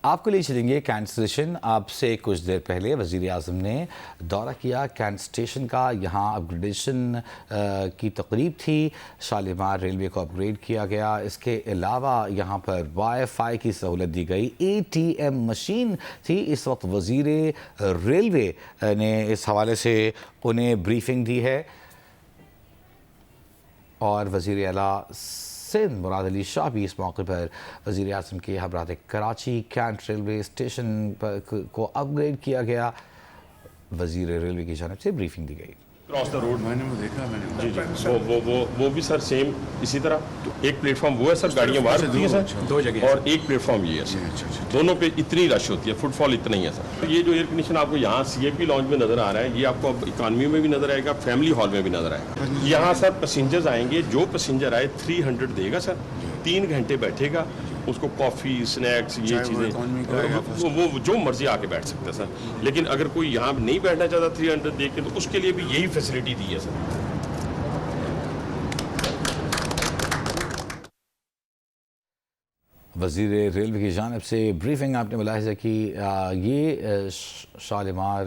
آپ کو لے چلیں گے کینٹ اسٹیشن. اب سے کچھ دیر پہلے وزیر اعظم نے دورہ کیا کینٹ اسٹیشن کا. یہاں اپ گریڈیشن کی تقریب تھی. شالیمار ریلوے کو اپ گریڈ کیا گیا. اس کے علاوہ یہاں پر وائی فائی کی سہولت دی گئی. ATM مشین تھی. اس وقت وزیر ریلوے نے اس حوالے سے انہیں بریفنگ دی ہے اور وزیر اعلیٰ سندھ مراد علی شاہ بھی اس موقع پر وزیر اعظم کے ہمراہ کراچی کینٹ ریلوے اسٹیشن کو اپ گریڈ کیا گیا. وزیر ریلوے کی جانب سے بریفنگ دی گئی. کراس دا روڈ میں نے وہ دیکھا جی وہ بھی سر سیم اسی طرح. ایک پلیٹ فارم وہ ہے سر, گاڑیاں باہر ہوتی ہیں سر, دو جگہ, اور ایک پلیٹ فارم یہ ہے سر. دونوں پہ اتنی رش ہوتی ہے, فٹ فال اتنا ہی ہے سر. یہ جو ایئر کنڈیشن آپ کو یہاں CAP لانچ میں نظر آ رہا ہے, یہ آپ کو اکانومی میں بھی نظر آئے گا, فیملی ہال میں بھی نظر آئے گا. یہاں سر پیسنجرز آئیں گے, جو پیسنجر آئے 300 دے گا سر, 3 گھنٹے بیٹھے گا, اس کو کافی اسنیکس یہ چیزیں وہ جو مرضی آ کے بیٹھ سکتا ہے سر. لیکن اگر کوئی یہاں نہیں بیٹھنا چاہتا 300 دے کے, تو اس کے لیے بھی یہی فیسلٹی دی ہے سر. وزیر ریلوے کی جانب سے بریفنگ آپ نے ملاحظہ کی. یہ شالیمار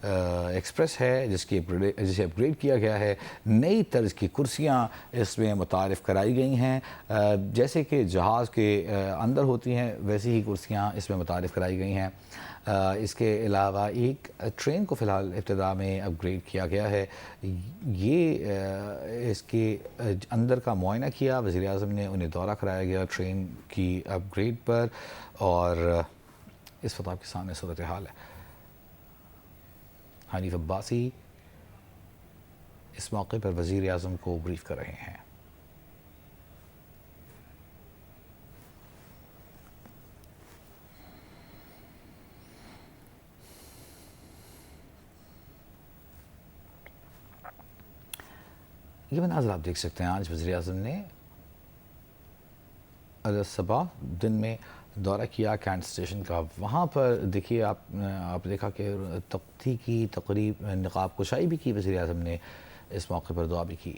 ایکسپریس ہے جسے اپ گریڈ کیا گیا ہے. نئی طرز کی کرسیاں اس میں متعارف کرائی گئی ہیں. جیسے کہ جہاز کے اندر ہوتی ہیں ویسی ہی کرسیاں اس میں متعارف کرائی گئی ہیں. اس کے علاوہ ایک ٹرین کو فی الحال ابتدا میں اپ گریڈ کیا گیا ہے. یہ اس کے اندر کا معائنہ کیا وزیر اعظم نے, انہیں دورہ کرایا گیا ٹرین کی اپ گریڈ پر, اور اس وقت آپ کے سامنے صورتحال ہے. حنیف عباسی اس موقع پر وزیر اعظم کو بریف کر رہے ہیں. یہ مناظر آپ دیکھ سکتے ہیں. آج وزیر اعظم نے صبح دن میں دورہ کیا کینٹ اسٹیشن کا. وہاں پر دیکھیے آپ دیکھا کہ تختی کی تقریب, نقاب کشائی بھی کی وزیر اعظم نے. اس موقع پر دعا بھی کی.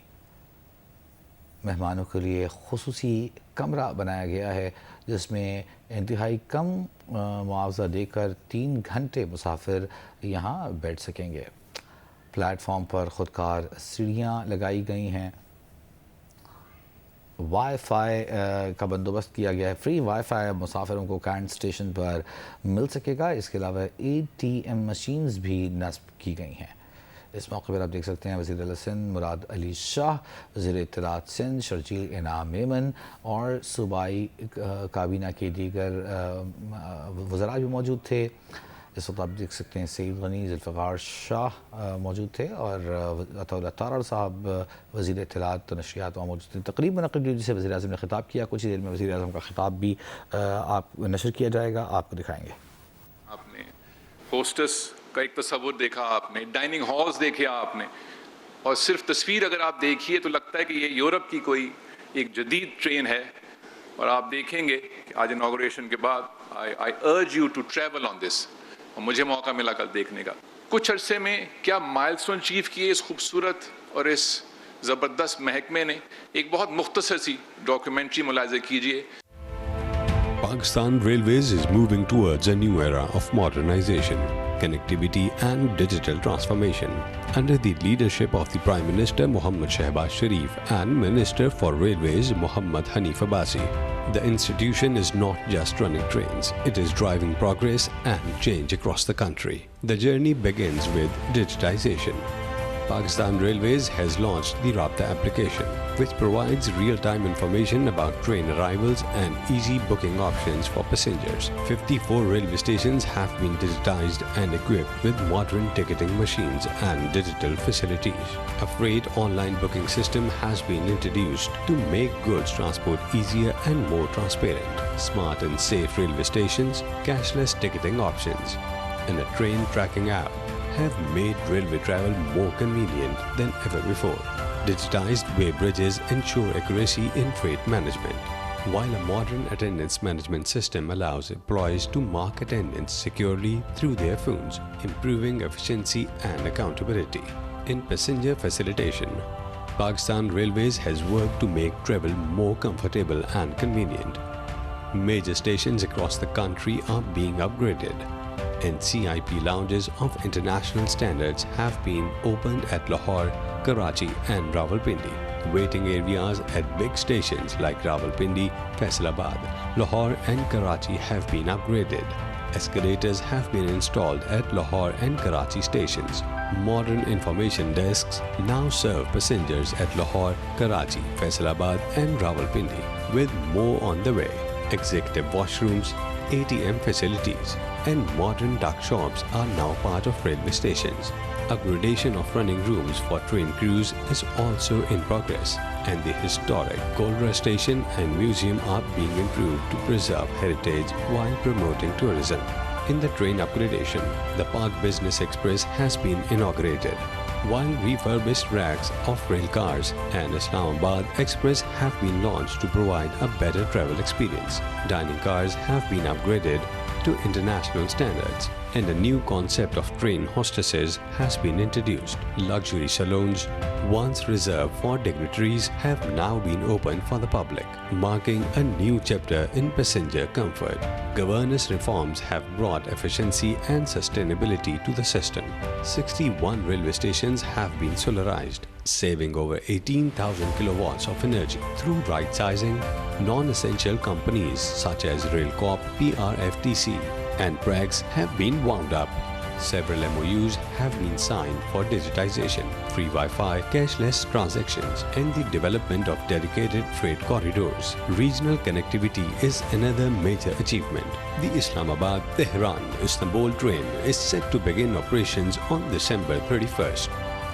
مہمانوں کے لیے خصوصی کمرہ بنایا گیا ہے جس میں انتہائی کم معاوضہ دے کر 3 گھنٹے مسافر یہاں بیٹھ سکیں گے. پلیٹ فارم پر خودکار سیڑھیاں لگائی گئی ہیں. وائی فائی کا بندوبست کیا گیا ہے. فری وائی فائی مسافروں کو کینٹ اسٹیشن پر مل سکے گا. اس کے علاوہ ATM مشینز بھی نصب کی گئی ہیں. اس موقع پر آپ دیکھ سکتے ہیں وزیر اعلیٰ سندھ مراد علی شاہ, وزیر اطلاعات سندھ شرجیل انعام میمن اور صوبائی کابینہ کے دیگر وزراء بھی موجود تھے. اس وقت آپ دیکھ سکتے ہیں سعید غنی, ذوالفقار شاہ موجود تھے, اور عطا اللہ تارڑ صاحب وزیر اطلاعات و نشریات وہاں موجود تھے. تقریب منعقد ہوئی جسے وزیر اعظم نے خطاب کیا. کچھ ہی دیر میں وزیر اعظم کا خطاب بھی آپ نشر کیا جائے گا, آپ کو دکھائیں گے. آپ نے ہوسٹس کا ایک تصور دیکھا, آپ نے ڈائننگ ہالز دیکھے آپ نے, اور صرف تصویر اگر آپ دیکھیے تو لگتا ہے کہ یہ یورپ کی کوئی ایک جدید ٹرین ہے. اور آپ دیکھیں گے کہ آج انوگریشن کے بعد I urge you to travel on this. اور مجھے موقع ملا کل دیکھنے کا. کچھ عرصے میں کیا مائل سٹون اچیو کیے اس خوبصورت اور اس زبردست محکمے نے. ایک بہت مختصر سی ڈاکیومنٹری ملاحظہ کیجئے. Pakistan Railways is moving towards a new era of modernization, connectivity and digital transformation. Under the leadership of the Prime Minister Mohammad Shehbaz Sharif and Minister for Railways Mohammad Hanif Abbasi, the institution is not just running trains, it is driving progress and change across the country. The journey begins with digitization. Pakistan Railways has launched the Rabta application, which provides real-time information about train arrivals and easy booking options for passengers. 54 railway stations have been digitized and equipped with modern ticketing machines and digital facilities. A freight online booking system has been introduced to make goods transport easier and more transparent. Smart and safe railway stations, cashless ticketing options, and a train tracking app have made railway travel more convenient than ever before. Digitized way bridges ensure accuracy in freight management, while a modern attendance management system allows employees to mark attendance securely through their phones, improving efficiency and accountability. In passenger facilitation, Pakistan Railways has worked to make travel more comfortable and convenient. Major stations across the country are being upgraded, and CIP lounges of international standards have been opened at Lahore, Karachi and Rawalpindi. Waiting areas at big stations like Rawalpindi, Faisalabad, Lahore and Karachi have been upgraded. Escalators have been installed at Lahore and Karachi stations. Modern information desks now serve passengers at Lahore, Karachi, Faisalabad and Rawalpindi, with more on the way. Executive washrooms, ATM facilities and modern duck shops are now part of railway stations. Upgradation of running rooms for train crews is also in progress, and the historic Golra station and museum are being improved to preserve heritage while promoting tourism. In the train upgradation, the Park Business Express has been inaugurated, while refurbished racks of rail cars and Islamabad Express have been launched to provide a better travel experience. Dining cars have been upgraded to international standards, and a new concept of train hostesses has been introduced. Luxury salons, once reserved for dignitaries, have now been opened for the public, marking a new chapter in passenger comfort. Governance reforms have brought efficiency and sustainability to the system. 61 railway stations have been solarized, saving over 18,000 kilowatts of energy. Through right sizing, non-essential companies such as Railcorp, PRFTC and Prags have been wound up. Several MOUs have been signed for digitization, free Wi-Fi, cashless transactions and the development of dedicated freight corridors. Regional connectivity is another major achievement. The Islamabad-Tehran-Istanbul train is set to begin operations on December 31st,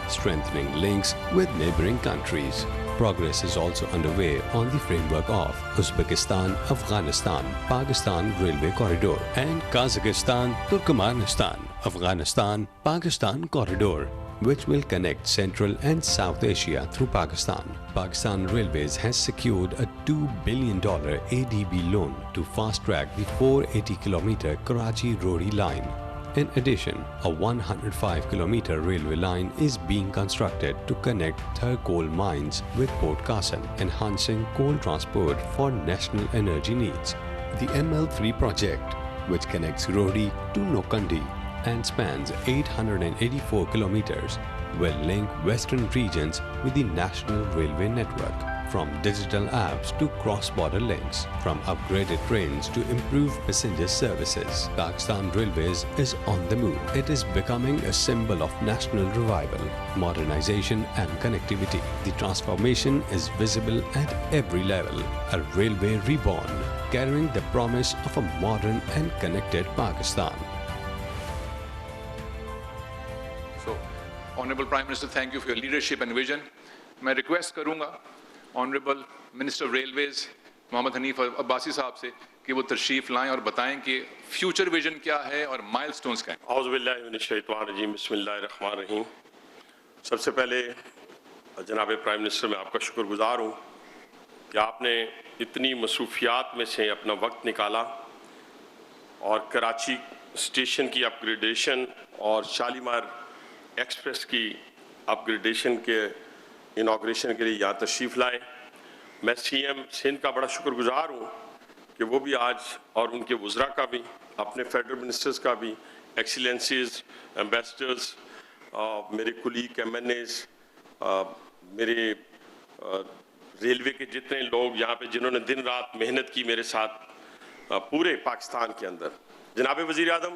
strengthening links with neighboring countries. Progress is also underway on the framework of Uzbekistan-Afghanistan-Pakistan Railway Corridor and Kazakhstan-Turkmenistan-Afghanistan-Pakistan Corridor, which will connect Central and South Asia through Pakistan. Pakistan Railways has secured a $2 billion ADB loan to fast-track the 480-kilometer Karachi-Rodi line. In addition, a 105-kilometer railway line is being constructed to connect Thar coal mines with Port Qasim, enhancing coal transport for national energy needs. The ML3 project, which connects Rodi to Nokandi and spans 884 kilometers, will link western regions with the national railway network. From digital apps to cross-border links, from upgraded trains to improved passenger services, Pakistan Railways is on the move. It is becoming a symbol of national revival, modernization and connectivity. The transformation is visible at every level. A railway reborn, carrying the promise of a modern and connected Pakistan. So, Honorable Prime Minister, thank you for your leadership and vision. मैं request करूँगा honourable minister of railways Mohammad Hanif Abbasi sahab से कि वो तशरीफ़ लाएं और बताएं कि फ्यूचर विजन क्या है और माइलस्टोन्स क्या हैं। औज़ु बिल्लाहि मिनश शैतानिर रजीम, बिस्मिल्लाहिर रहमानिर रहीम। सबसे पहले जनाब प्राइम मिनिस्टर, मैं आपका शुक्रगुजार हूँ कि आपने इतनी मसरूफियात में से अपना वक्त निकाला और कराची स्टेशन की अपग्रेडेशन और शालीमार एक्सप्रेस की अपग्रेडेशन के इनाग्रेशन के लिए यहाँ तशरीफ़ लाए। मैं सीएम सिंध का बड़ा शुक्रगुजार हूँ कि वो भी आज, और उनके वज़रा का भी, अपने फेडरल मिनिस्टर्स का भी, एक्सीलेंसीज, एम्बेसडर्स, मेरे कुलीग MNAs, मेरे रेलवे के जितने लोग यहाँ पे जिन्होंने दिन रात मेहनत की मेरे साथ पूरे पाकिस्तान के अंदर। जनाब वज़ीर आज़म,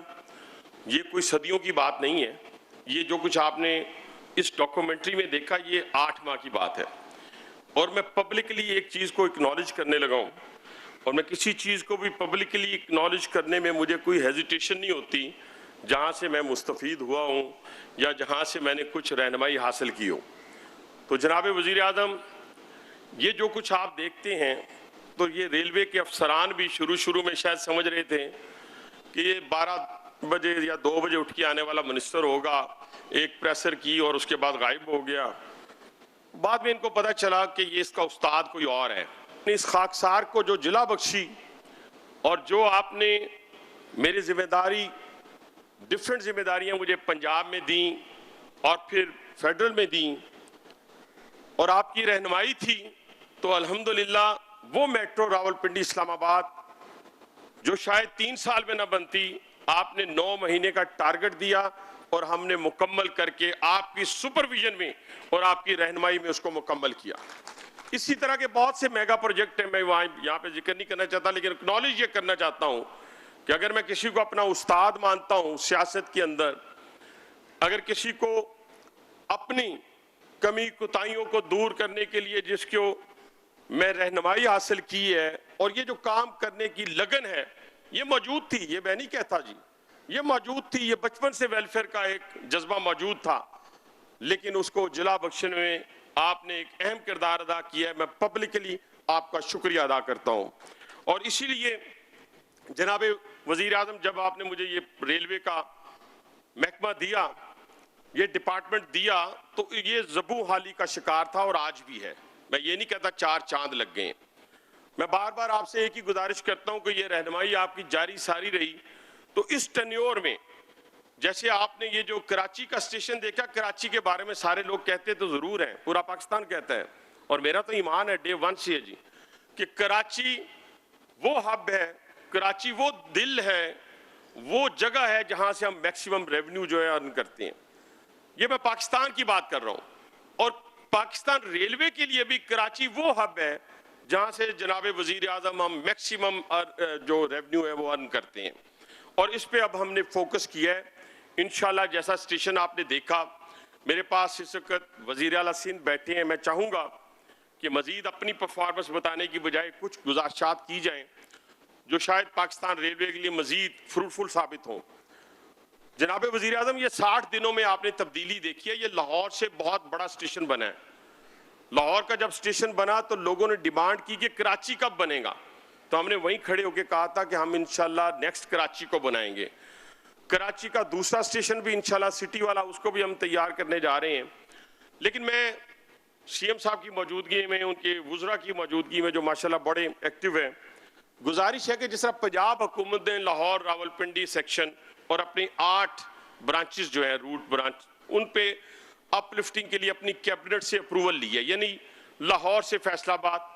ये कोई सदियों की बात नहीं है। ये जो कुछ आपने इस डॉक्यूमेंट्री में देखा, ये 8 माह की बात है। और मैं पब्लिकली एक चीज़ को एक्नॉलेज करने लगा हूँ, और मैं किसी चीज़ को भी पब्लिकली एक्नॉलेज करने में मुझे कोई हेजिटेशन नहीं होती जहाँ से मैं मुस्तफ़ीद हुआ हूँ या जहाँ से मैंने कुछ रहनुमाई हासिल की हो। तो जनाब वज़ीर आज़म, ये जो कुछ आप देखते हैं, तो ये रेलवे के अफसरान भी शुरू में शायद समझ रहे थे कि ये 12 बजे या 2 बजे उठ के आने वाला मिनिस्टर होगा, एक प्रेसर की और उसके बाद गायब हो गया। बाद में इनको पता चला कि ये इसका उस्ताद कोई और है। इस खाकसार को जो जिला बख्शी और जो आपने मेरी जिम्मेदारी, डिफरेंट जिम्मेदारियां मुझे पंजाब में दी और फिर फेडरल में दी, और आपकी रहनुमाई थी, तो अल्हम्दुलिल्लाह वो मेट्रो रावलपिंडी इस्लामाबाद जो शायद 3 साल में न बनती, आपने 9 महीने का टारगेट दिया और हमने मुकम्मल करके आपकी सुपरविजन में और आपकी रहनुमाई में उसको मुकम्मल किया। इसी तरह के बहुत से मेगा प्रोजेक्ट हैं, मैं यहाँ पे जिक्र नहीं करना चाहता, लेकिन एक्नॉलेज ये करना चाहता हूं कि अगर मैं किसी को अपना उस्ताद मानता हूं सियासत के अंदर, अगर किसी को अपनी कमी कुताहियों को दूर करने के लिए जिसको मैं रहनुमाई हासिल की है और ये जो काम करने की लगन है, ये मौजूद थी, ये मैं नहीं कहता जी, ये मौजूद थी, ये बचपन से वेलफेयर का एक जज्बा मौजूद था, लेकिन उसको जिला बख्शने में आपने एक अहम किरदार अदा किया है। मैं पब्लिकली आपका शुक्रिया अदा करता हूं। और इसीलिए जनाब वजीर आजम, जब आपने मुझे ये रेलवे का महकमा दिया, ये डिपार्टमेंट दिया, तो ये ज़बू हाली का शिकार था और आज भी है। मैं ये नहीं कहता 4 चांद लग गए हैं। मैं बार बार आपसे एक ही गुजारिश करता हूं कि ये रहनुमाई आपकी जारी सारी रही, तो इस टेन्योर में जैसे आपने ये जो कराची का स्टेशन देखा, कराची के बारे में सारे लोग कहते तो जरूर हैं, पूरा पाकिस्तान कहता है, और मेरा तो ईमान है डे 1 से है जी, कि कराची वो हब है, कराची वो दिल है, वो जगह है जहां से हम मैक्सिमम रेवेन्यू जो है अर्न करते हैं। ये मैं पाकिस्तान की बात कर रहा हूं। और पाकिस्तान रेलवे के लिए भी कराची वो हब है जहां से जनाब वजीर आजम हम मैक्सिमम जो रेवेन्यू है वो अर्न करते हैं। और इस पे अब हमने फोकस किया है। इंशाल्लाह जैसा स्टेशन आपने देखा, मेरे पास इस वक्त वजीर आला सिंध बैठे हैं, मैं चाहूंगा कि मजीद अपनी परफॉर्मेंस बताने की बजाय कुछ गुजारिशात की जाएं जो शायद पाकिस्तान रेलवे के लिए मजीद फ्रूटफुल साबित हों। जनाब वजीर आजम, ये 60 दिनों में आपने तब्दीली देखी है। ये लाहौर से बहुत बड़ा स्टेशन बना है। लाहौर का जब स्टेशन बना तो लोगों ने डिमांड की कि कराची कब बनेगा, तो हमने वहीं खड़े होकर कहा था कि हम इंशाल्लाह नेक्स्ट कराची को बनाएंगे। कराची का दूसरा स्टेशन भी इंशाल्लाह सिटी वाला, उसको भी हम तैयार करने जा रहे हैं। लेकिन मैं सीएम साहब की मौजूदगी में, उनके वुज़रा की मौजूदगी में जो माशाल्लाह बड़े एक्टिव हैं, गुजारिश है कि जिस तरह पंजाब हुकूमत ने लाहौर रावलपिंडी सेक्शन और अपनी 8 ब्रांचेस जो है रूट ब्रांच, उन पे अपलिफ्टिंग के लिए अपनी कैबिनेट से अप्रूवल ली है, यानी लाहौर से फैसलाबाद,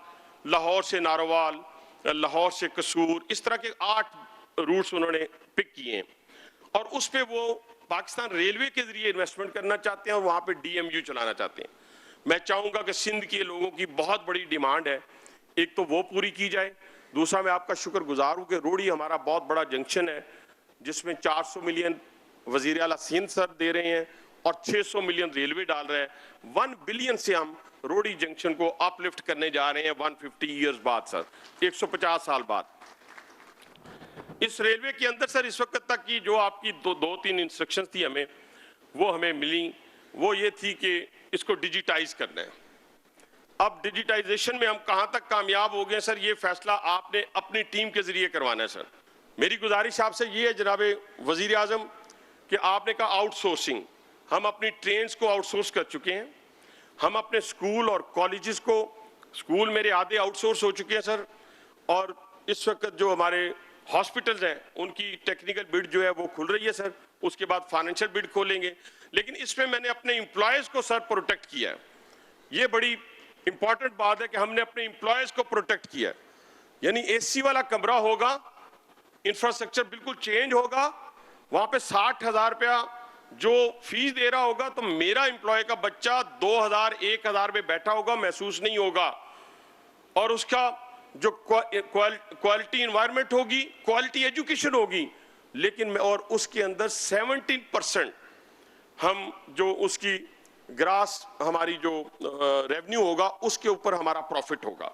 लाहौर से नारोवाल, लाहौर से कसूर, इस तरह के 8 रूट्स उन्होंने पिक किए हैं। और उस पे वो पाकिस्तान रेलवे के जरिए इन्वेस्टमेंट करना चाहते हैं और वहां पे DMU चलाना चाहते हैं। मैं चाहूंगा कि सिंध के लोगों की बहुत बड़ी डिमांड है, एक तो वो पूरी की जाए। दूसरा, मैं आपका शुक्रगुजार हूं कि रोड़ी हमारा बहुत बड़ा जंक्शन है जिसमें 400 मिलियन वजीर आला सिंध सर दे रहे हैं और 600 मिलियन रेलवे डाल रहे हैं। 1 बिलियन से हम रोड़ी जंक्शन को अपलिफ्ट करने जा रहे हैं 150 ईयर्स बाद सर, 150 साल बाद। इस रेलवे के अंदर सर इस वक्त तक की जो आपकी 2-3 इंस्ट्रक्शंस थी वो हमें मिली, वो ये थी कि इसको डिजिटाइज करना है। अब डिजिटाइजेशन में हम कहां तक कामयाब हो गए सर, ये फैसला आपने अपनी टीम के जरिए करवाना है सर। मेरी गुजारिश आपसे ये है जनाबे वजीर आजम कि आपने कहा आउटसोर्सिंग, हम अपनी ट्रेन्स को आउटसोर्स कर चुके हैं। हम अपने स्कूल और कॉलेजेस को, स्कूल मेरे आधे आउटसोर्स हो चुके हैं सर, और इस वक्त जो हमारे हॉस्पिटल्स हैं उनकी टेक्निकल बिड जो है वो खुल रही है सर, उसके बाद फाइनेंशियल बिड खोलेंगे। लेकिन इसमें मैंने अपने एम्प्लॉयज को सर प्रोटेक्ट किया है। ये बड़ी इंपॉर्टेंट बात है कि हमने अपने एम्प्लॉयज को प्रोटेक्ट किया है, यानी AC वाला कमरा होगा, इंफ्रास्ट्रक्चर बिल्कुल चेंज होगा, वहां पे 60,000 रुपया जो फीस दे रहा होगा तो मेरा एम्प्लॉय का बच्चा 2,000-1,000 में बैठा होगा, महसूस नहीं होगा। और उसका जो क्वालिटी एनवायरनमेंट होगी, क्वालिटी एजुकेशन होगी, लेकिन और उसके अंदर 17% हम जो उसकी ग्रास हमारी जो रेवेन्यू होगा उसके ऊपर हमारा प्रॉफिट होगा।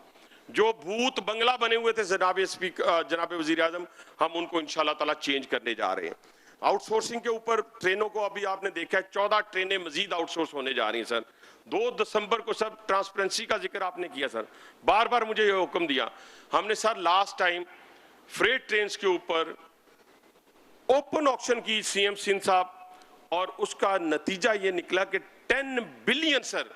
जो भूत बंगला बने हुए थे जनाब वजीर आजम, हम उनको इंशाल्लाह ताला चेंज करने जा रहे हैं। आउटसोर्सिंग के ऊपर ट्रेनों को अभी आपने देखा है 14 ट्रेनें मजीद आउटसोर्स होने जा रही हैं सर। 2 दिसंबर को सब ट्रांसपेरेंसी का जिक्र आपने किया सर, बार बार मुझे ये हुक्म दिया हमने sir. Last time freight train के ऊपर ओपन ऑक्शन की CM सिंध साहब, और उसका नतीजा ये निकला कि 10 बिलियन सर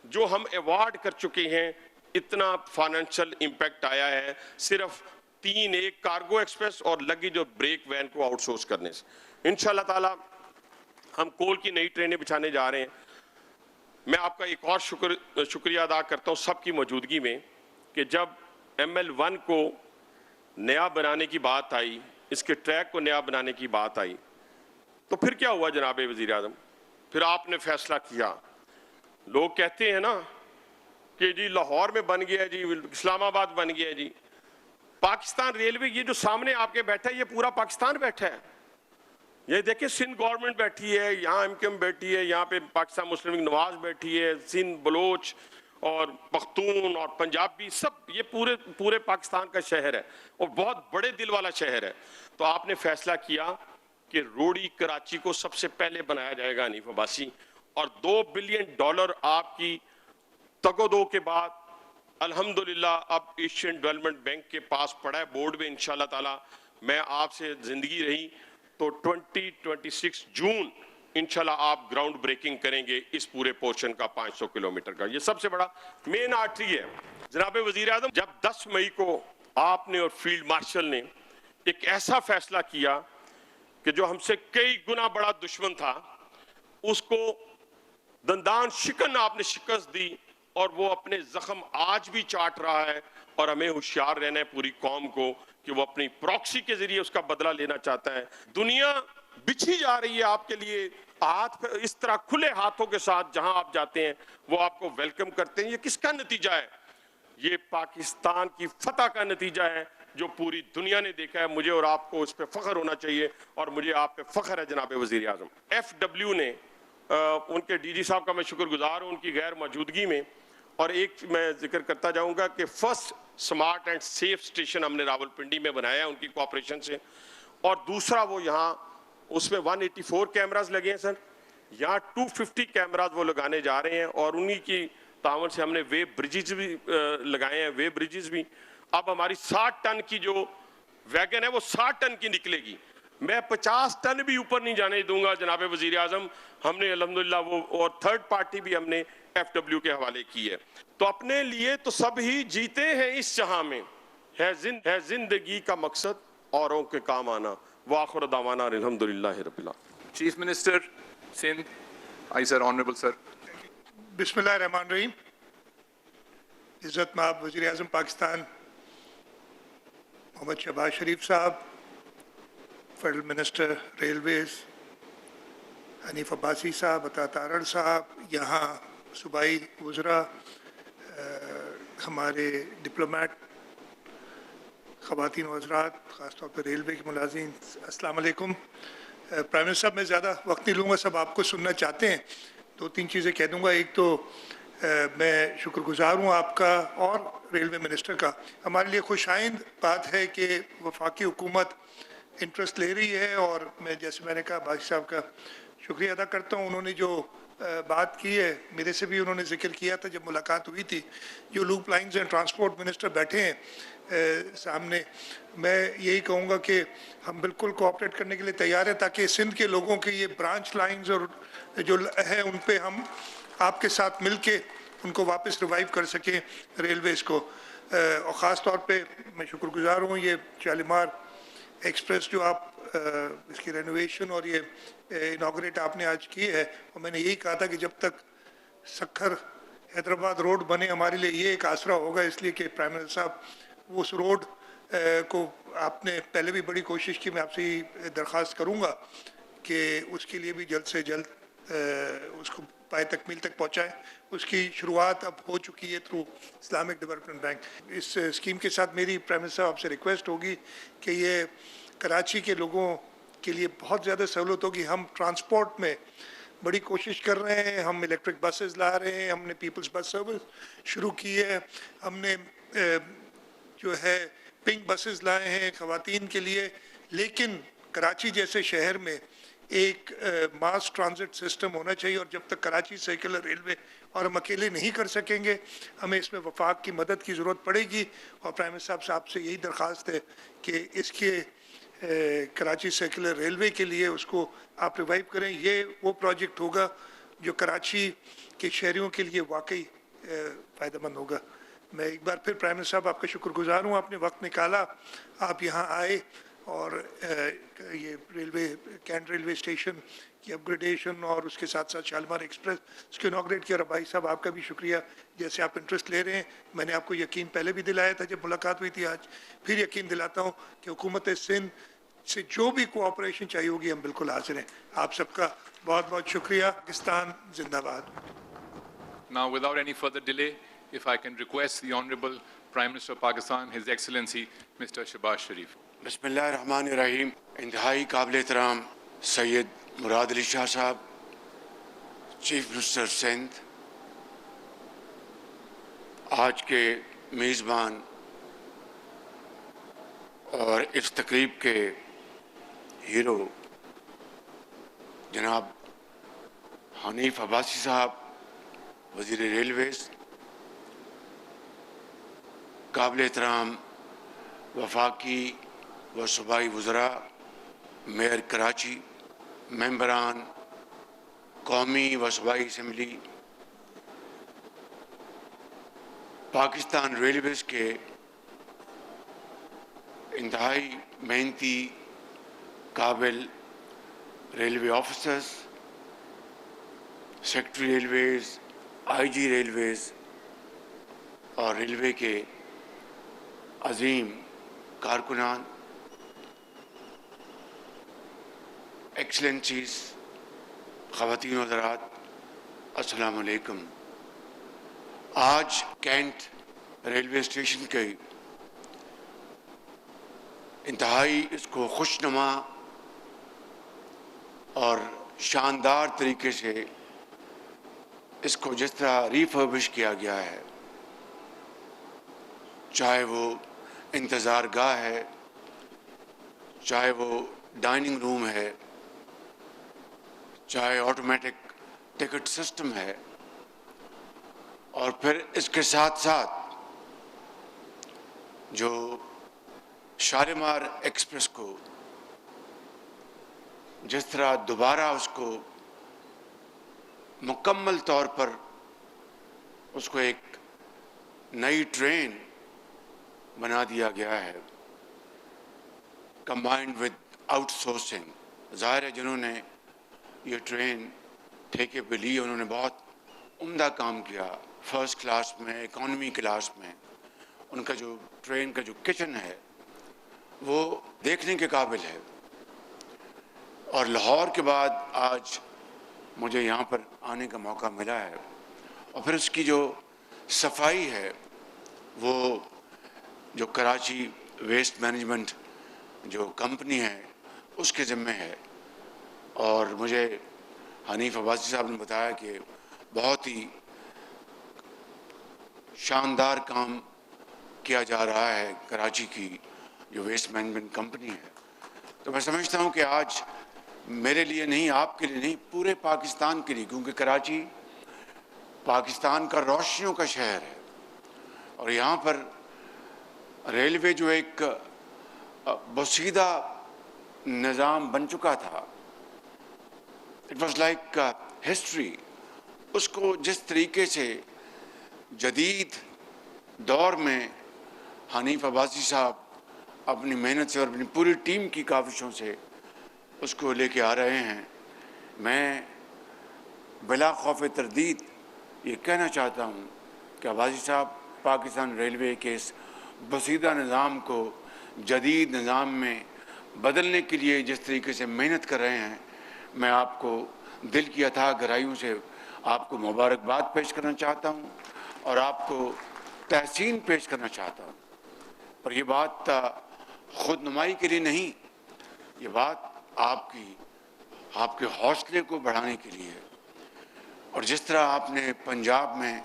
जो हम अवार्ड कर चुके हैं, इतना फाइनेंशियल इंपैक्ट आया है सिर्फ 3 कार्गो एक्सप्रेस और लगी जो ब्रेक वैन को आउटसोर्स करने से। इंशाल्लाह ताला हम कोल की नई ट्रेनें बिछाने जा रहे हैं। मैं आपका एक और शुक्रिया अदा करता हूं सबकी मौजूदगी में कि जब ML1 को नया बनाने की बात आई, इसके ट्रैक को नया बनाने की बात आई, तो फिर क्या हुआ जनाब वज़ीर आज़म? फिर आपने फैसला किया। लोग कहते हैं ना कि जी लाहौर में बन गया जी, इस्लामाबाद बन गया जी। पाकिस्तान रेलवे, ये जो सामने आपके बैठा है, ये पूरा पाकिस्तान बैठा है। ये देखिए, सिंध गवर्नमेंट बैठी है, यहाँ एमकेएम बैठी है, यहाँ पे पाकिस्तान मुस्लिम लीग नवाज बैठी है, सिंध बलोच और पख्तून और पंजाबी, सब ये पूरे पाकिस्तान का शहर है और बहुत बड़े दिल वाला शहर है। तो आपने फैसला किया कि रोड़ी कराची को सबसे पहले बनाया जाएगा हनीफ अब्बासी, और $2 बिलियन आपकी तगोदो के बाद अल्हम्दुलिल्लाह अब एशियन डेवलपमेंट बैंक के पास पड़ा है बोर्ड में। इंशाल्लाह ताला मैं आपसे जिंदगी रही तो 2026 जून इंशाल्लाह आप ग्राउंड ब्रेकिंग करेंगे इस पूरे पोर्शन का 500 किलोमीटर का। ये सबसे बड़ा मेन आर्टरी है। जनाब वजीर आजम, जब 10 मई को आपने और फील्ड मार्शल ने एक ऐसा फैसला किया कि जो हमसे कई गुना बड़ा दुश्मन था, उसको दंदान शिकन आपने शिकस्त दी और वो अपने जख्म आज भी चाट रहा है। और हमें होशियार रहना है पूरी कौम को कि वो अपनी प्रॉक्सी के जरिए उसका बदला लेना चाहता है। दुनिया बिछी जा रही है आपके लिए, हाथ इस तरह खुले हाथों के साथ जहां आप जाते हैं वो आपको वेलकम करते हैं। ये किसका नतीजा है? ये पाकिस्तान की फतह का नतीजा है जो पूरी दुनिया ने देखा है। मुझे और आपको इस पे फख्र होना चाहिए और मुझे आप पे फख्र है जनाब वजीर आजम। FW ने उनके DG साहब का मैं शुक्रगुजार हूं उनकी गैर मौजूदगी में। और एक मैं जिक्र करता जाऊंगा कि first smart and safe station हमने रावलपिंडी में बनाया है उनकी कोऑपरेशन से। और दूसरा वो यहाँ उसमें 184 कैमरास लगे हैं सर, यहाँ 250 कैमरास वो लगाने जा रहे हैं और उन्हीं की तावन से हमने वेब ब्रिजेस भी लगाए हैं। वेब ब्रिजेस भी अब हमारी 60 टन की जो वैगन है वो 60 टन की निकलेगी। मैं 50 टन भी ऊपर नहीं जाने दूंगा जनाब वजीर आजम। हमने अल्हम्दुलिल्लाह वो और थर्ड पार्टी भी हमने FW के हवाले की है। तो अपने लिए तो सब ही जीते हैं इस जहां में, है जिंदगी का मकसद औरों के काम आना। वाखिर दावाना अल्हम्दुलिल्लाह रब्बिल आलमीन। चीफ मिनिस्टर सिंध, आई सर, ऑनरेबल सर। बिस्मिल्लाहिर्रहमानिर्रहीम। इज़्ज़त माब वज़ीर आज़म पाकिस्तान मोहम्मद शहबाज शरीफ साहब, federal minister Railways Hanif Abbasi साहब, अता तारड़ साहब, यहाँ सूबाई वज़रा, हमारे डिप्लोमेट, ख़वातीन वज़रात, ख़ास तौर पर रेलवे के मुलाज़िम, अस्सलाम वालेकुम। प्राइम मिनिस्टर साहब, मैं ज़्यादा वक्त नहीं लूँगा, सब आपको सुनना चाहते हैं। 2-3 चीज़ें कह दूँगा। एक तो मैं शुक्रगुजार हूँ आपका और रेलवे मिनिस्टर का। हमारे लिए खुशाइंद बात है कि वफाकी हुकूमत इंटरेस्ट ले रही है और मैं जैसे मैंने कहा बादशाह साहब का शुक्रिया अदा करता हूँ। उन्होंने जो बात की है, मेरे से भी उन्होंने जिक्र किया था जब मुलाकात हुई थी। जो loop lines and transport minister बैठे हैं सामने, मैं यही कहूँगा कि हम बिल्कुल कोऑपरेट करने के लिए तैयार हैं ताकि सिंध के लोगों के ये ब्रांच लाइंस और जो है उन पे हम आपके साथ मिल के उनको वापस रिवाइव कर सकें रेलवेज़ को। और ख़ास तौर पे मैं शुक्रगुजार हूँ ये शालीमार एक्सप्रेस जो आप इसकी रेनोवेशन और ये इनाग्रेट आपने आज की है। और मैंने यही कहा था कि जब तक सक्खर हैदराबाद रोड बने हमारे लिए ये एक आसरा होगा, इसलिए कि प्राइम मिनिस्टर साहब उस रोड को आपने पहले भी बड़ी कोशिश की। मैं आपसे ही दरख्वास्त करूँगा कि उसके लिए भी जल्द से जल्द उसको पाए तकमील तक पहुँचाएँ। उसकी शुरुआत अब हो चुकी है थ्रू इस्लामिक डेवलपमेंट बैंक। इस स्कीम के साथ मेरी प्राइम मिनिस्टर साहब आपसे रिक्वेस्ट होगी कि ये कराची के लोगों के लिए बहुत ज़्यादा सहूलत होगी। हम ट्रांसपोर्ट में बड़ी कोशिश कर रहे हैं, हम इलेक्ट्रिक बसेस ला रहे हैं, हमने पीपल्स बस सर्विस शुरू की है, हमने जो है पिंक बसेस लाए हैं ख़वातीन के लिए। लेकिन कराची जैसे शहर में एक मास ट्रांजिट सिस्टम होना चाहिए और जब तक कराची सर्कुलर रेलवे और हम अकेले नहीं कर सकेंगे, हमें इसमें वफाक की मदद की ज़रूरत पड़ेगी। और प्राइम मिनिस्टर साहब से यही दरख्वास्त है कि इसके कराची सर्कुलर रेलवे के लिए उसको आप रिवाइव करें। ये वो प्रोजेक्ट होगा जो कराची के शहरियों के लिए वाकई फ़ायदेमंद होगा। मैं एक बार फिर प्राइम मिनिस्टर साहब आपका शुक्रगुजार हूँ, आपने वक्त निकाला, आप यहाँ आए और ये रेलवे कैंट रेलवे स्टेशन की अपग्रेडेशन और उसके साथ साथ शालीमार एक्सप्रेस उसको इनाग्रेट किया। और भाई साहब आपका भी शुक्रिया, जैसे आप इंटरेस्ट ले रहे हैं, मैंने आपको यकीन पहले भी दिलाया था जब मुलाकात हुई थी, आज फिर यकीन दिलाता हूँ कि हुकूमत सिंध से जो भी कोऑपरेशन चाहिए होगी हम बिल्कुल हाजिर हैं। आप सबका बहुत बहुत शुक्रिया। पाकिस्तान जिंदाबाद। Now, without any further delay, if I can request the Honorable Prime Minister of Pakistan, His Excellency Mr. Shehbaz Sharif. बिस्मिल्लाहिर्रहमानिर्रहीम। इंतहाई काबिल एहतराम सैयद मुराद अली शाह साहब, चीफ मिनिस्टर सिंध, आज के मेज़बान और इस तकरीब के हीरो जनाब हनीफ अब्बासी साहब, वज़ीर रेलवेज़, काबिल एहतराम वफाकी व सूबाई वज़रा, मेयर कराची, मेंबरान कौमी व सूबाई असम्बली, पाकिस्तान रेलवेज़ के इंतहाई मेहनती काबिल railway officers, secretary Railways, IG Railways और रेलवे के अजीम कारकुनान, एक्सलेंसीज, ख़वातीन व हज़रात, अस्सलाम वालेकुम। आज कैंट रेलवे स्टेशन के इंतहाई इसको खुशनुमा और शानदार तरीके से इसको जिस तरह रिफर्बिश किया गया है, चाहे वो इंतज़ार गाह है, चाहे वो डाइनिंग रूम है, चाहे ऑटोमेटिक टिकट सिस्टम है, और फिर इसके साथ साथ जो शालीमार एक्सप्रेस को जिस तरह दोबारा उसको मुकम्मल तौर पर उसको एक नई ट्रेन बना दिया गया है, कंबाइंड विद आउटसोर्सिंग। ज़ाहिर है जिन्होंने ये ट्रेन ठेके पे ली उन्होंने बहुत उम्दा काम किया। फर्स्ट क्लास में, इकॉनमी क्लास में उनका जो ट्रेन का जो किचन है वो देखने के काबिल है। और लाहौर के बाद आज मुझे यहाँ पर आने का मौका मिला है, और फिर उसकी जो सफाई है वो जो कराची वेस्ट मैनेजमेंट जो कंपनी है उसके ज़िम्मे है। और मुझे हनीफ अब्बासी साहब ने बताया कि बहुत ही शानदार काम किया जा रहा है कराची की जो वेस्ट मैनेजमेंट कंपनी है। तो मैं समझता हूँ कि आज मेरे लिए नहीं, आपके लिए नहीं, पूरे पाकिस्तान के लिए, क्योंकि कराची पाकिस्तान का रोशनियों का शहर है और यहाँ पर रेलवे जो एक बसीदा निज़ाम बन चुका था, इट वॉज लाइक हिस्ट्री, उसको जिस तरीके से जदीद दौर में हनीफ अब्बासी साहब अपनी मेहनत से और अपनी पूरी टीम की काविशों से उसको लेके आ रहे हैं, मैं बिला खौफ तरदीद ये कहना चाहता हूँ कि अब्बासी साहब पाकिस्तान रेलवे के इस बसीदा निज़ाम को जदीद निज़ाम में बदलने के लिए जिस तरीके से मेहनत कर रहे हैं, मैं आपको दिल की अथाह गहराइयों से आपको मुबारकबाद पेश करना चाहता हूँ और आपको तहसीन पेश करना चाहता हूँ। और ये बात खुद नुमाई के लिए नहीं, ये बात आपके हौसले को बढ़ाने के लिए है। और जिस तरह आपने पंजाब में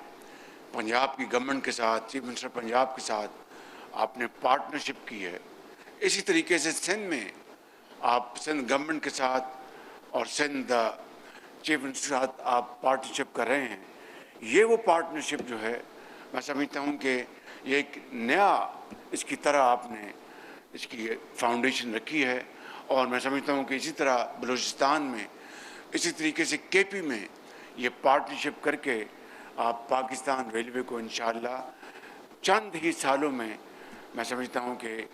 पंजाब की गवर्नमेंट के साथ, चीफ मिनिस्टर पंजाब के साथ आपने पार्टनरशिप की है, इसी तरीके से सिंध में आप सिंध गवर्नमेंट के साथ और सिंध चीफ मिनिस्टर के साथ आप पार्टनरशिप कर रहे हैं। ये वो पार्टनरशिप जो है, मैं समझता हूँ कि ये एक नया इसकी तरह आपने इसकी फाउंडेशन रखी है। और मैं समझता हूँ कि इसी तरह बलूचिस्तान में इसी तरीके से केपी में ये पार्टनरशिप करके आप पाकिस्तान रेलवे को इंशाअल्लाह चंद ही सालों में मैं समझता हूँ कि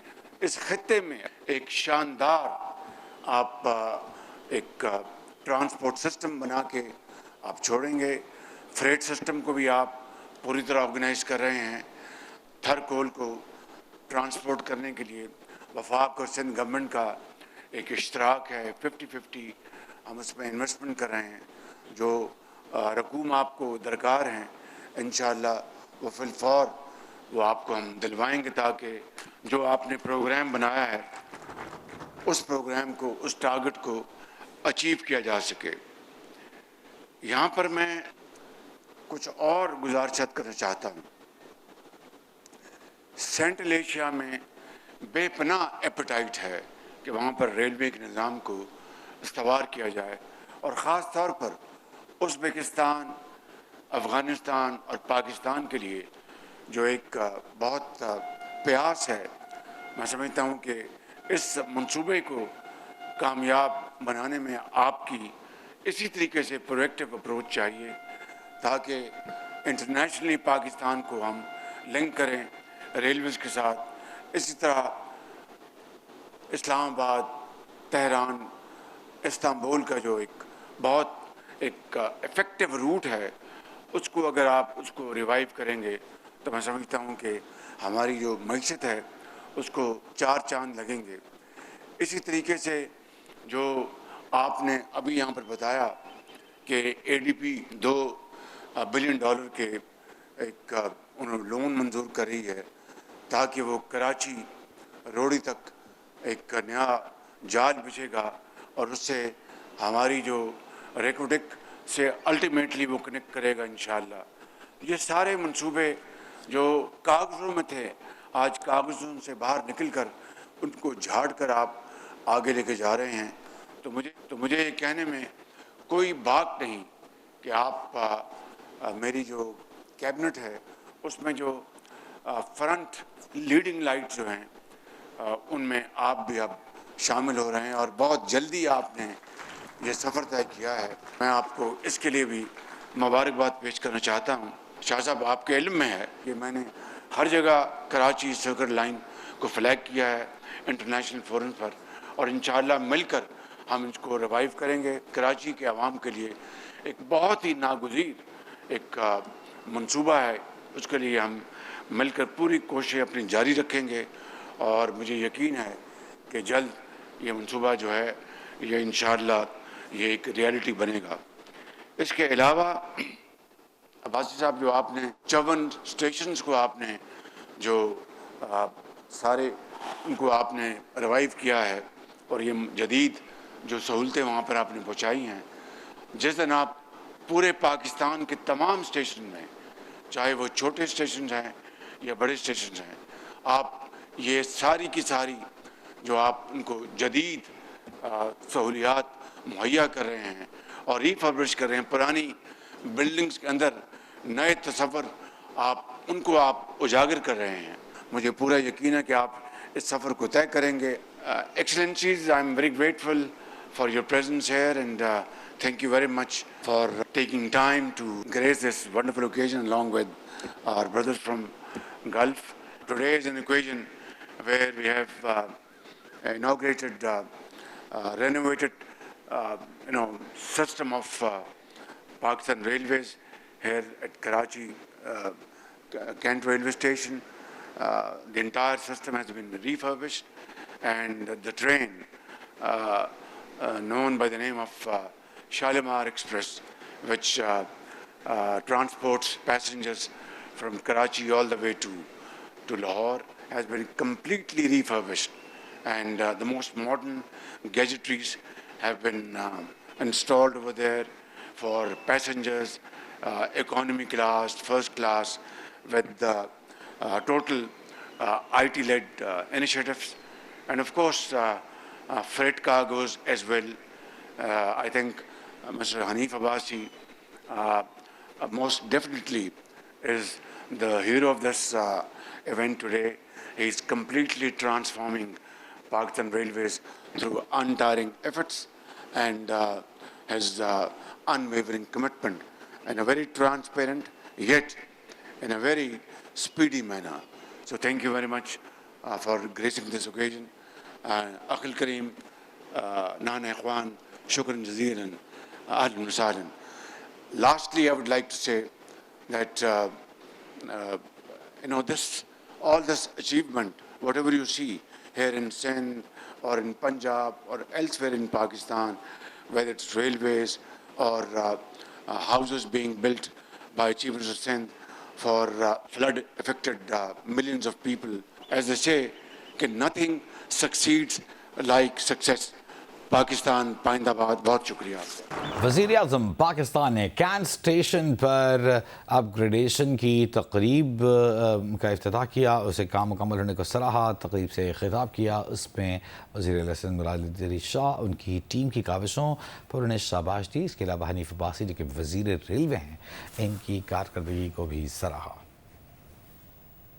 इस खत्ते में एक शानदार آپ ایک ٹرانسپورٹ سسٹم بنا کے آپ چھوڑیں گے. فریٹ سسٹم کو بھی آپ پوری طرح آرگنائز کر رہے ہیں. تھر کول کو ٹرانسپورٹ کرنے کے لیے وفاق اور سندھ گورنمنٹ کا ایک اشتراک ہے, 50-50 ہم اس میں انویسٹمنٹ کر رہے ہیں. جو رقوم آپ کو درکار ہیں انشاءاللہ وہ فی الفور وہ آپ کو ہم دلوائیں گے, تاکہ جو آپ نے پروگرام بنایا ہے اس پروگرام کو, اس ٹارگٹ کو اچیو کیا جا سکے. یہاں پر میں کچھ اور گزارشات کرنا چاہتا ہوں. سینٹرل ایشیا میں بے پناہ ایپیٹائٹ ہے کہ وہاں پر ریلوے کے نظام کو استوار کیا جائے, اور خاص طور پر ازبکستان, افغانستان اور پاکستان کے لیے جو ایک بہت پیاس ہے. میں سمجھتا ہوں کہ اس منصوبے کو کامیاب بنانے میں آپ کی اسی طریقے سے پرویکٹیو اپروچ چاہیے, تاکہ انٹرنیشنلی پاکستان کو ہم لنک کریں ریلویز کے ساتھ. اسی طرح اسلام آباد, تہران, استنبول کا جو ایک بہت ایک افیکٹو روٹ ہے, اس کو اگر آپ اس کو ریوائیو کریں گے تو میں سمجھتا ہوں کہ ہماری جو معیشت ہے اس کو 4 چاند لگیں گے. اسی طریقے سے جو آپ نے ابھی یہاں پر بتایا کہ ADP $2 بلین کے ایک انہوں لون منظور کر رہی ہے, تاکہ وہ کراچی روڑی تک ایک نیا جال بچھے گا, اور اس سے ہماری جو ریکوڈک سے الٹیمیٹلی وہ کنیکٹ کرے گا انشاءاللہ. یہ سارے منصوبے جو کاغذوں میں تھے آج کاغذوں سے باہر نکل کر ان کو جھاڑ کر آپ آگے لے کے جا رہے ہیں. تو مجھے یہ کہنے میں کوئی بات نہیں کہ آپ میری جو کیبنٹ ہے اس میں جو فرنٹ لیڈنگ لائٹ جو ہیں ان میں آپ بھی اب شامل ہو رہے ہیں, اور بہت جلدی آپ نے یہ سفر طے کیا ہے. میں آپ کو اس کے لیے بھی مبارکباد پیش کرنا چاہتا ہوں. شاہ صاحب, آپ کے علم میں ہے کہ میں نے ہر جگہ کراچی سرکٹ لائن کو فلیگ کیا ہے انٹرنیشنل فورم پر, اور انشاءاللہ مل کر ہم اس کو ریوائیو کریں گے. کراچی کے عوام کے لیے ایک بہت ہی ناگزیر ایک منصوبہ ہے, اس کے لیے ہم مل کر پوری کوششیں اپنی جاری رکھیں گے, اور مجھے یقین ہے کہ جلد یہ منصوبہ جو ہے یہ انشاءاللہ یہ ایک ریالٹی بنے گا. اس کے علاوہ عباسی صاحب, جو آپ نے 54 اسٹیشنز کو آپ نے جو سارے ان کو آپ نے ریوائیو کیا ہے, اور یہ جدید جو سہولتیں وہاں پر آپ نے پہنچائی ہیں, جس دن آپ پورے پاکستان کے تمام اسٹیشن میں, چاہے وہ چھوٹے اسٹیشنز ہیں یا بڑے اسٹیشنز ہیں, آپ یہ ساری کی ساری جو آپ ان کو جدید سہولیات مہیا کر رہے ہیں اور ریفربش کر رہے ہیں, پرانی بلڈنگز کے اندر نئے تصور آپ ان کو آپ اجاگر کر رہے ہیں. مجھے پورا یقین ہے کہ آپ اس سفر کو طے کریں گے. Excellencies, I am very grateful for your presence here, and thank you very much for taking time to grace this wonderful occasion along with our brothers from Gulf. Today is an occasion where we have inaugurated renovated system of Pakistan Railways here at Karachi Kent Railway Station. The entire system has been refurbished, and the train known by the name of Shalimar Express, which transports passengers from Karachi all the way to Lahore, has been completely refurbished, and the most modern gadgetries have been installed over there for passengers, economy class, first class, with total IT-led initiatives, and of course freight cargoes as well. I think Mr. Hanif Abbasi most definitely is the hero of this event today. He is completely transforming Pakistan Railways through untiring efforts and his unwavering commitment in a very transparent yet in a very speedy manner. So thank you very much for gracing this occasion. Akhil Kareem, Nana Ikhwan, shukran jazeelan, ahlan wa sahlan. Lastly, I would like to say that all this achievement, whatever you see here in Sindh or in Punjab or elsewhere in Pakistan, whether it's railways or houses being built by achievers of Sindh for flood-affected millions of people, as they say, that nothing succeeds like success. Pakistan پائند آباد. بہت شکریہ آپ کا. وزیر اعظم پاکستان نے Kent station پر اپ gradation کی تقریب کا افتتاح کیا. اسے کام مکمل ہونے کو سراہا. تقریب سے خطاب کیا. اس میں وزیر اعلیٰ سندھ مراد الطیف شاہ ان کی ٹیم کی کاوشوں پر انہیں شاباش دی. اس کے علاوہ حنیف عباسی جو کہ وزیر ریلوے ہیں ان کی کارکردگی کو بھی سراہا.